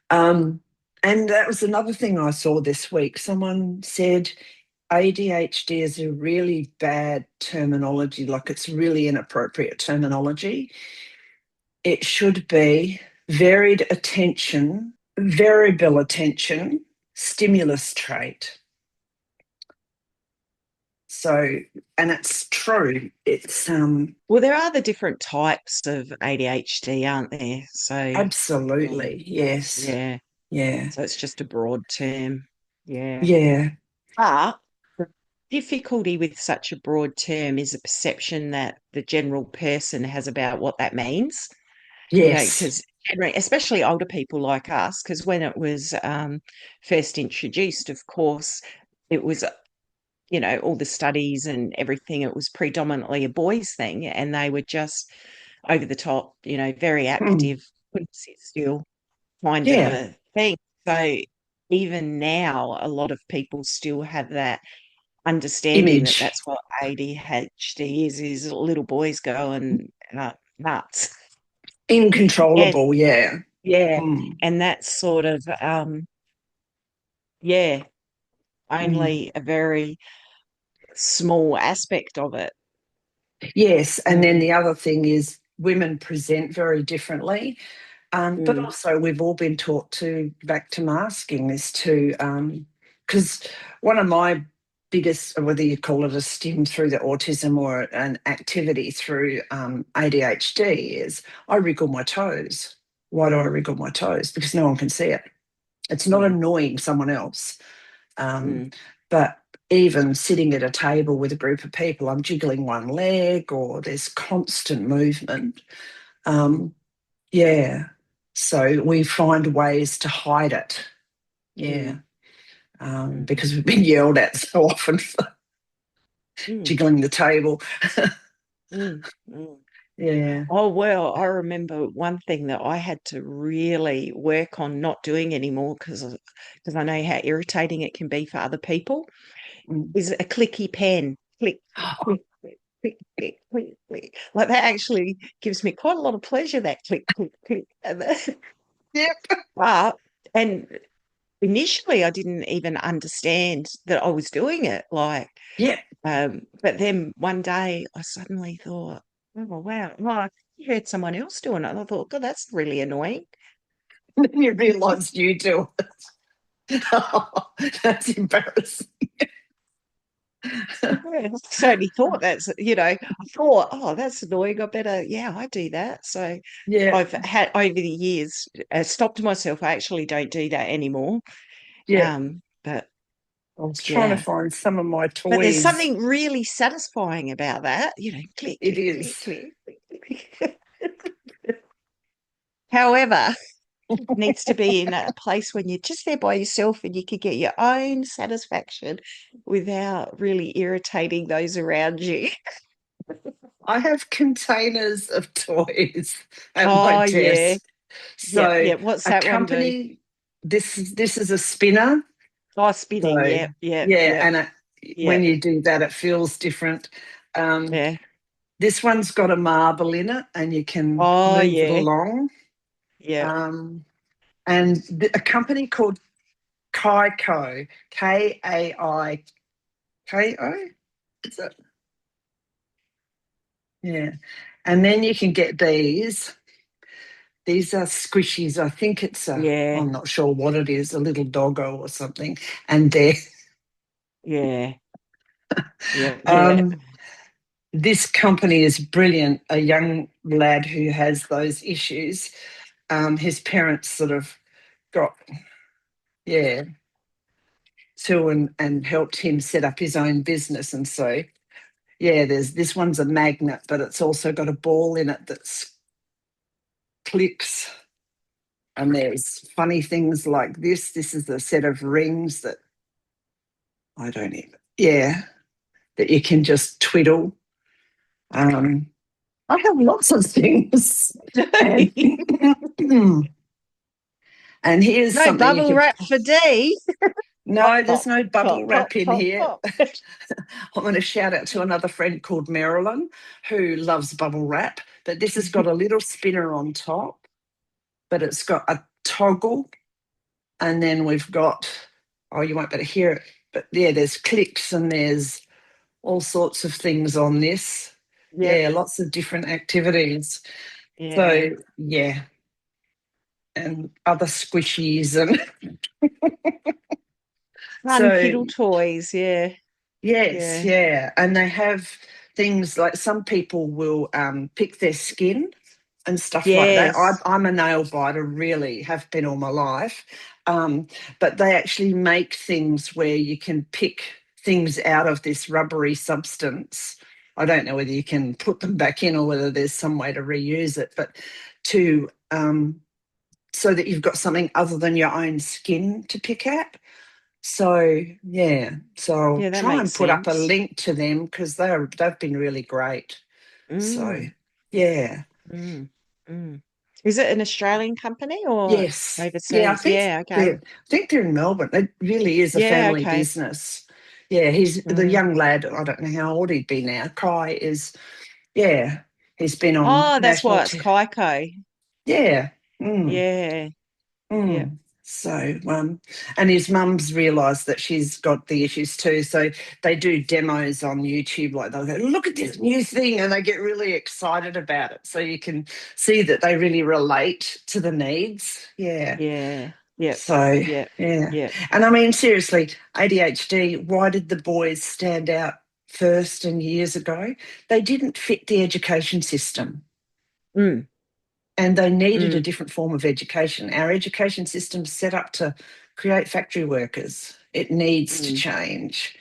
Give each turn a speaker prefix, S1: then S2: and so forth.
S1: Um, and that was another thing I saw this week. Someone said ADHD is a really bad terminology, like it's really inappropriate terminology. It should be varied attention, variable attention, stimulus trait. So, and it's true. It's
S2: Well, there are the different types of ADHD, aren't there? So,
S1: absolutely,
S2: um,
S1: yes.
S2: yeah.
S1: Yeah.
S2: So it's just a broad term. Yeah.
S1: Yeah.
S2: But the difficulty with such a broad term is a perception that the general person has about what that means.
S1: Yes.
S2: Because especially older people like us, because when it was first introduced, of course, it was, all the studies and everything, it was predominantly a boys thing, and they were just over the top, very
S1: Mm.
S2: active, couldn't sit still kind of
S1: Yeah.
S2: a thing. So even now, a lot of people still have that understanding that
S1: Image.
S2: that's what ADHD is little boys going nuts. And
S1: Incontrollable. Yeah.
S2: yeah,
S1: Mm.
S2: and that's sort of yeah,
S1: Mm.
S2: only a very small aspect of it.
S1: Yes. And then
S2: Mm,
S1: the other thing is women present very differently. But
S2: mm,
S1: also, we've all been taught to back to masking is to, because one of my biggest, whether you call it a stim through the autism or an activity through ADHD, is I wriggle my toes. Why do I
S2: mm,
S1: wriggle my toes? Because no one can see it. It's not
S2: mm,
S1: annoying someone else. Um,
S2: mm,
S1: but even sitting at a table with a group of people, I'm jiggling one leg or there's constant movement.
S2: mm,
S1: Um, yeah. So we find ways to hide it. Yeah.
S2: mm, mm,
S1: Because we've been yelled at so often for
S2: mm,
S1: jiggling the table.
S2: mm, mm.
S1: Yeah.
S2: Oh, well, I remember one thing that I had to really work on not doing anymore because I know how irritating it can be for other people
S1: Mm.
S2: is a clicky pen. Click, click, click, click, click, click, click. Like that actually gives me quite a lot of pleasure, that click, click, click.
S1: Yep.
S2: But, and initially I didn't even understand that I was doing it. Like,
S1: Yep.
S2: but then one day I suddenly thought, oh, wow, well, I heard someone else doing it. And I thought, God, that's really annoying.
S1: And then you realise you do it. Oh, that's embarrassing.
S2: Yeah, I certainly thought I thought, oh, that's annoying. I better, yeah, I do that. So
S1: Yeah.
S2: I've had over the years stopped myself. I actually don't do that anymore.
S1: Yeah.
S2: But
S1: I was trying to
S2: yeah,
S1: find some of my
S2: but there's
S1: toys.
S2: something really satisfying about that. Click,
S1: It
S2: click, click,
S1: is.
S2: click, click, click. However, needs to be in a place when you're just there by yourself and you can get your own satisfaction without really irritating those around you.
S1: I have containers of toys at my
S2: Oh yeah.
S1: desk.
S2: Yep,
S1: So
S2: yep. What's
S1: a
S2: that one do?
S1: company, this is a spinner.
S2: Oh, spinning.
S1: So
S2: Yep, yep,
S1: yeah,
S2: yep,
S1: and when
S2: yep.
S1: you do that, it feels different. Um,
S2: Yeah.
S1: this one's got a marble in it, and you can
S2: Oh
S1: move it
S2: yeah.
S1: along.
S2: Yep.
S1: Um, and a company called Kaiko, Kaiko, is it? Yeah. And then you can get these. These are squishies. I think it's
S2: Yeah.
S1: I'm not sure what it is, a little doggo or something. And they're
S2: Yeah. Yeah. Yeah.
S1: um, this company is brilliant. A young lad who has those issues, his parents sort of got, yeah, to and helped him set up his own business. And so, yeah, there's this one's a magnet, but it's also got a ball in it that's clips. And there's funny things like this. This is a set of rings that I don't even, yeah, that you can just twiddle. Um, I have lots of things. And, and here's
S2: No
S1: something you
S2: bubble
S1: could,
S2: wrap for D.
S1: no,
S2: Pop,
S1: there's
S2: pop,
S1: no bubble
S2: pop, pop,
S1: wrap in
S2: pop,
S1: here.
S2: pop.
S1: I'm going to shout out to another friend called Marilyn who loves bubble wrap, but this has got a little spinner on top, but it's got a toggle. And then we've got, oh, you won't be able to hear it, but yeah, there's clicks and there's all sorts of things on this.
S2: Yep.
S1: Yeah, lots of different activities.
S2: Yeah.
S1: So, yeah, and other squishies. And
S2: Fun
S1: so,
S2: kiddo toys. Yeah.
S1: yes,
S2: Yeah.
S1: yeah. And they have things like some people will pick their skin and stuff like that.
S2: Yes.
S1: I'm a nail biter, really, have been all my life. Um, but they actually make things where you can pick things out of this rubbery substance. I don't know whether you can put them back in or whether there's some way to reuse it, but to so that you've got something other than your own skin to pick at. So yeah, so I'll
S2: Yeah, that
S1: try
S2: makes
S1: and put up a
S2: sense.
S1: link to them because they've been really great. So
S2: Mm,
S1: yeah.
S2: mm, mm. Is it an Australian company or
S1: Yes. Yeah,
S2: overseas? Yeah, okay.
S1: I think they're in Melbourne. It really is a
S2: Yeah,
S1: family
S2: okay.
S1: business. Yeah, he's the
S2: Mm.
S1: young lad, I don't know how old he'd be now. Kai is, yeah, he's been on
S2: Oh, that's
S1: national
S2: why it's Kaiko.
S1: yeah. Mm.
S2: Yeah. Yeah.
S1: Mm. So, and his mum's realised that she's got the issues too. So they do demos on YouTube, like they'll go, look at this new thing, and they get really excited about it. So you can see that they really relate to the needs. Yeah.
S2: Yeah. Yep.
S1: So,
S2: Yep.
S1: yeah.
S2: Yep.
S1: And I mean, seriously, ADHD, why did the boys stand out first and years ago? They didn't fit the education system
S2: Mm,
S1: and they needed a
S2: mm.
S1: different form of education. Our education system's set up to create factory workers. It needs to
S2: Mm.
S1: change.